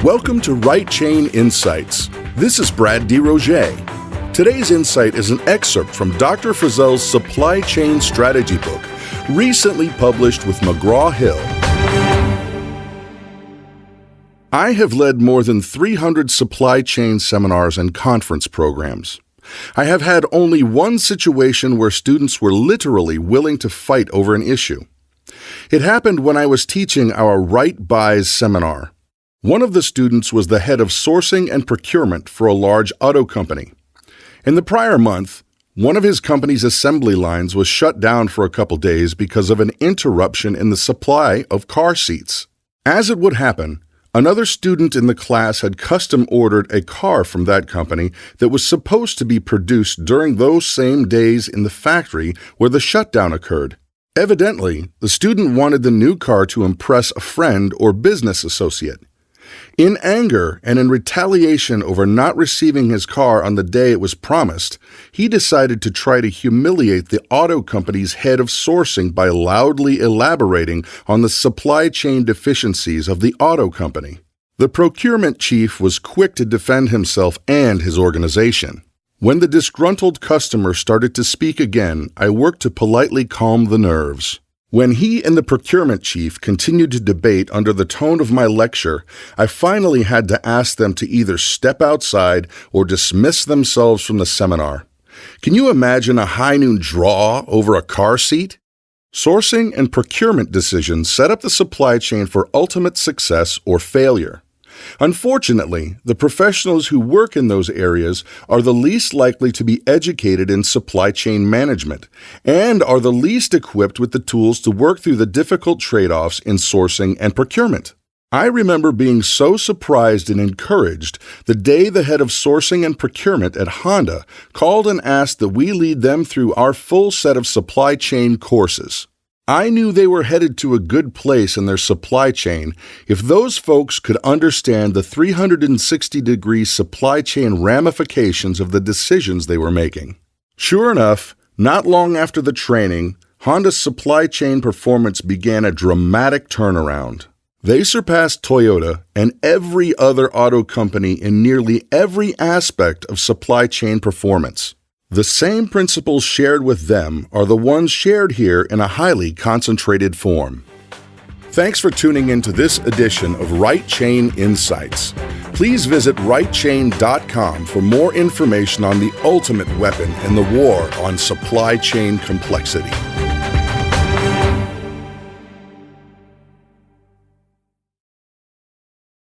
Welcome to Right Chain Insights. This is Brad DeRoger. Today's insight is an excerpt from Dr. Frazelle's Supply Chain Strategy book, recently published with McGraw-Hill. I have led more than 300 supply chain seminars and conference programs. I have had only one situation where students were literally willing to fight over an issue. It happened when I was teaching our Right Buys seminar. One of the students was the head of sourcing and procurement for a large auto company. In the prior month, one of his company's assembly lines was shut down for a couple days because of an interruption in the supply of car seats. As it would happen, another student in the class had custom ordered a car from that company that was supposed to be produced during those same days in the factory where the shutdown occurred. Evidently, the student wanted the new car to impress a friend or business associate. In anger and in retaliation over not receiving his car on the day it was promised, he decided to try to humiliate the auto company's head of sourcing by loudly elaborating on the supply chain deficiencies of the auto company. The procurement chief was quick to defend himself and his organization. When the disgruntled customer started to speak again, I worked to politely calm the nerves. When he and the procurement chief continued to debate under the tone of my lecture, I finally had to ask them to either step outside or dismiss themselves from the seminar. Can you imagine a high noon draw over a car seat? Sourcing and procurement decisions set up the supply chain for ultimate success or failure. Unfortunately, the professionals who work in those areas are the least likely to be educated in supply chain management and are the least equipped with the tools to work through the difficult trade-offs in sourcing and procurement. I remember being so surprised and encouraged the day the head of sourcing and procurement at Honda called and asked that we lead them through our full set of supply chain courses. I knew they were headed to a good place in their supply chain if those folks could understand the 360-degree supply chain ramifications of the decisions they were making. Sure enough, not long after the training, Honda's supply chain performance began a dramatic turnaround. They surpassed Toyota and every other auto company in nearly every aspect of supply chain performance. The same principles shared with them are the ones shared here in a highly concentrated form. Thanks for tuning in to this edition of Right Chain Insights. Please visit rightchain.com for more information on the ultimate weapon in the war on supply chain complexity.